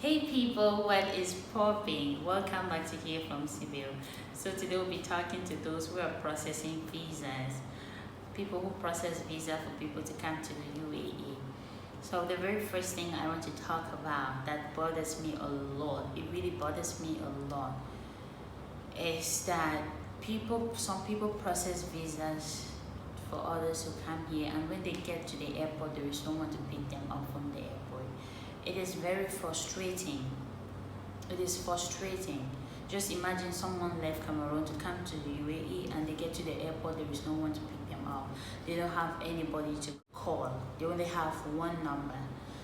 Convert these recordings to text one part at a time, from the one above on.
Hey people, what is popping? Welcome back to Hear from Sibyl. So today we'll be talking to those who are processing visas, people who process visa for people to come to the UAE. So the very first thing I want to talk about that bothers me a lot, it really bothers me a lot, is that some people process visas for others who come here, and when they get to the airport, there is no one to pick them up from the airport. It is very frustrating. It is frustrating. Just imagine someone left Cameroon to come to the UAE and they get to the airport, there is no one to pick them up. They don't have anybody to call. They only have one number.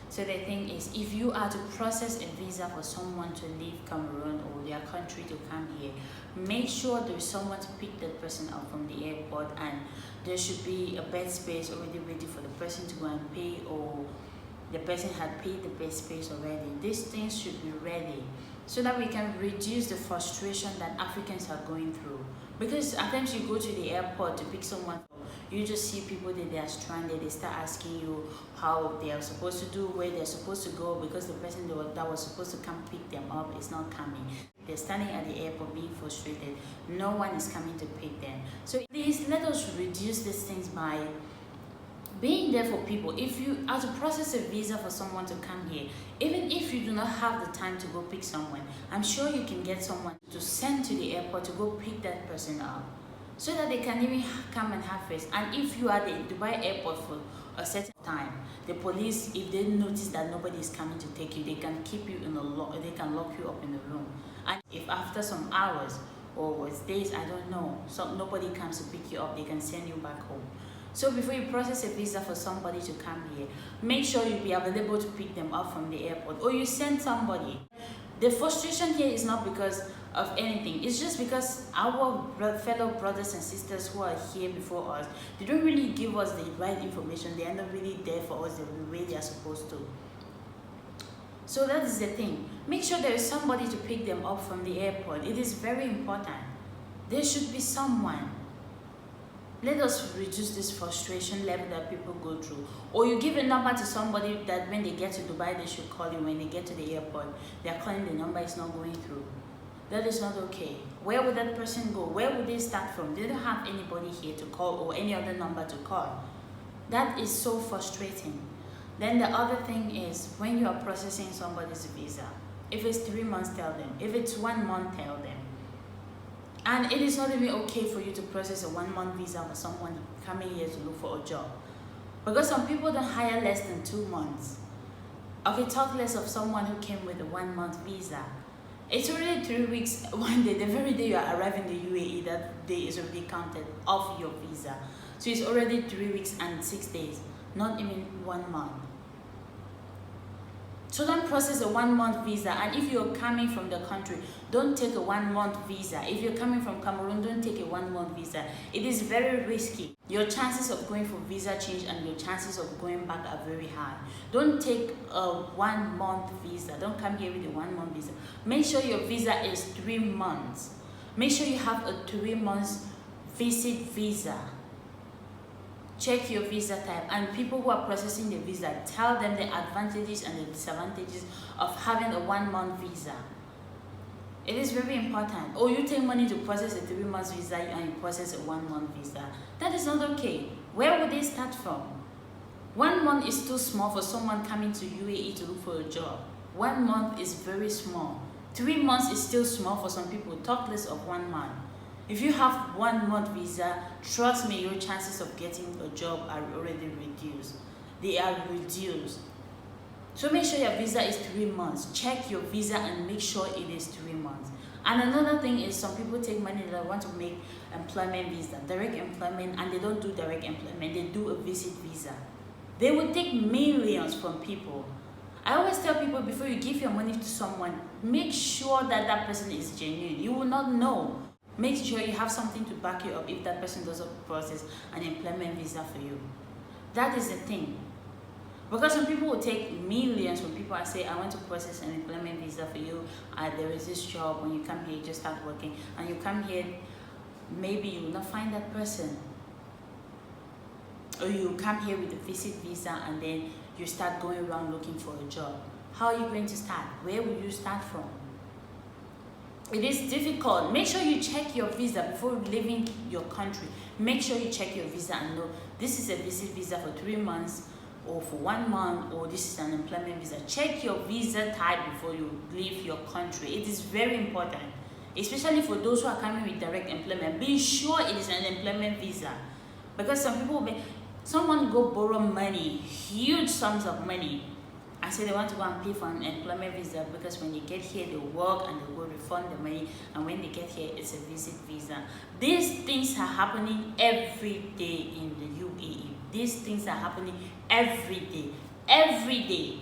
So the thing is, if you are to process a visa for someone to leave Cameroon or their country to come here, make sure there is someone to pick that person up from the airport, and there should be a bed space already ready for the person to go and pay, or the person had paid the bed space already. These things should be ready so that we can reduce the frustration that Africans are going through. Because at times you go to the airport to pick someone, you just see people that they are stranded. They start asking you how they are supposed to do, where they're supposed to go, because the person that was supposed to come pick them up is not coming. They're standing at the airport being frustrated. No one is coming to pick them. So please let us reduce these things by being there for people. If you are to process a visa for someone to come here, even if you do not have the time to go pick someone, I'm sure you can get someone to send to the airport to go pick that person up, so that they can even come and have face. And if you are at the Dubai airport for a certain time, the police, if they notice that nobody is coming to take you, they can keep you in a lock. They can lock you up in the room. And if after some hours or days, I don't know, so nobody comes to pick you up, they can send you back home. So before you process a visa for somebody to come here, make sure you be available to pick them up from the airport, or you send somebody. The frustration here is not because of anything. It's just because our fellow brothers and sisters who are here before us, they don't really give us the right information. They are not really there for us the way they are supposed to. So that is the thing. Make sure there is somebody to pick them up from the airport. It is very important. There should be someone. Let us reduce this frustration level that people go through. Or you give a number to somebody that when they get to Dubai, they should call you. When they get to the airport, they are calling, the number is not going through. That is not okay. Where would that person go? Where would they start from? They don't have anybody here to call or any other number to call. That is so frustrating. Then the other thing is, when you are processing somebody's visa, if it's 3 months, tell them. If it's 1 month, tell them. And it is not even okay for you to process a 1 month visa for someone coming here to look for a job. Because some people don't hire less than 2 months. Okay, talk less of someone who came with a 1 month visa. It's already 3 weeks, one day, the very day you are arriving in the UAE, that day is already counted off your visa. So it's already 3 weeks and 6 days, not even 1 month. So don't process a 1 month visa. And if you're coming from the country, don't take a 1 month visa. If you're coming from Cameroon, don't take a 1 month visa. It is very risky. Your chances of going for visa change and your chances of going back are very high. Don't take a 1 month visa. Don't come here with a 1 month visa. Make sure your visa is 3 months. Make sure you have a 3 months visit visa. Check your visa type, and people who are processing the visa, tell them the advantages and the disadvantages of having a 1 month visa. It is very important. Or you take money to process a 3 months visa and you process a 1 month visa. That is not okay. Where would they start from? 1 month is too small for someone coming to UAE to look for a job. 1 month is very small. 3 months is still small for some people. Talk less of 1 month. If you have 1 month visa, trust me, your chances of getting a job are already reduced. They are reduced. So make sure your visa is 3 months. Check your visa and make sure it is 3 months. And another thing is, some people take money that want to make employment visa, direct employment, and they don't do direct employment. They do a visit visa. They will take millions from people. I always tell people, before you give your money to someone, make sure that that person is genuine. You will not know. Make sure you have something to back you up if that person doesn't process an employment visa for you. That is the thing. Because some people will take millions from people and say, I want to process an employment visa for you. There is this job. When you come here, you just start working. And you come here, maybe you will not find that person. Or you come here with a visit visa and then you start going around looking for a job. How are you going to start? Where will you start from? It is difficult. Make sure you check your visa before leaving your country. Make sure you check your visa and know this is a visit visa for 3 months or for 1 month, or this is an employment visa. Check your visa type before you leave your country. It is very important, especially for those who are coming with direct employment. Be sure it is an employment visa, because someone go borrow money, huge sums of money, and say they want to go and pay for an employment visa, because when they get here they work and they will refund the money, and when they get here it's a visit visa. These things are happening every day in the UAE. These things are happening every day.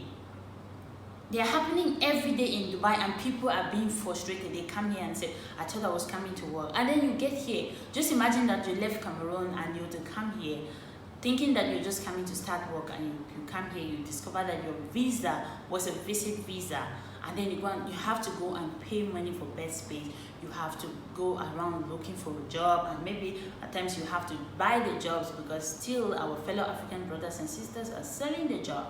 They are happening every day in Dubai, and people are being frustrated. They come here and say, I thought I was coming to work. And then you get here. Just imagine that you left Cameroon and you to come here thinking that you're just coming to start work, and you come here, you discover that your visa was a visit visa, and then you have to go and pay money for bed space. You have to go around looking for a job, and maybe at times you have to buy the jobs, because still our fellow African brothers and sisters are selling the job.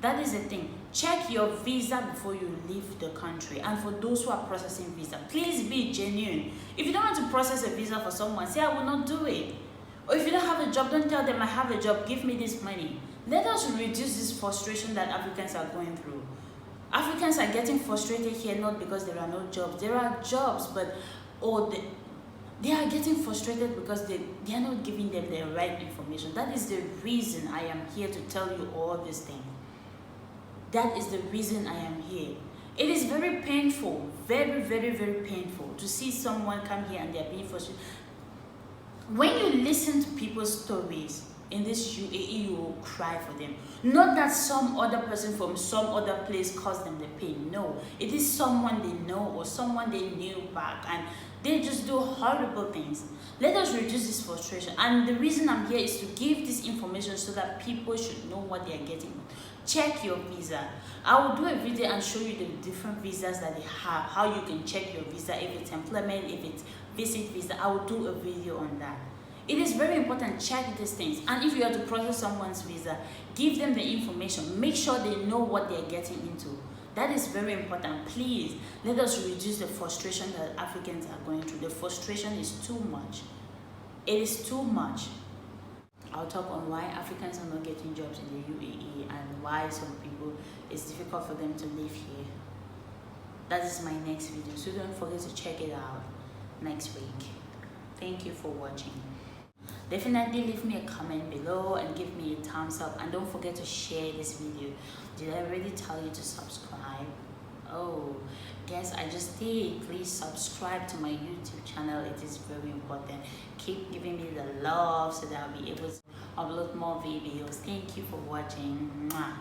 That is the thing. Check your visa before you leave the country. And for those who are processing visa, please be genuine. If you don't want to process a visa for someone, say I will not do it. Or if you don't have a job, don't tell them I have a job, give me this money. Let us reduce this frustration that Africans are going through. Africans are getting frustrated here not because there are no jobs. There are jobs, but they are getting frustrated because they are not giving them the right information. That is the reason I am here to tell you all these things. That is the reason I am here. It is very painful, very, very, very painful to see someone come here and they are being frustrated. When you listen to people's stories in this UAE, you will cry for them. Not that some other person from some other place caused them the pain. No, it is someone they know or someone they knew back, and they just do horrible things. Let us reduce this frustration. And the reason I'm here is to give this information so that people should know what they are getting. Check your visa. I will do a video and show you the different visas that they have, how you can check your visa, if it's employment, if it's visit visa. I will do a video on that. It is very important. Check these things. And if you are to process someone's visa, give them the information. Make sure they know what they are getting into. That is very important. Please, let us reduce the frustration that Africans are going through. The frustration is too much. It is too much. I'll talk on why Africans are not getting jobs in the UAE and why some people, it's difficult for them to live here. That is my next video, so don't forget to check it out next week. Thank you for watching. Definitely leave me a comment below and give me a thumbs up, and don't forget to share this video. Did I already tell you to subscribe? Oh, guys, I just did. Please subscribe to my YouTube channel. It is very important. Keep giving me the love so that I'll be able to upload more videos. Thank you for watching. Mwah.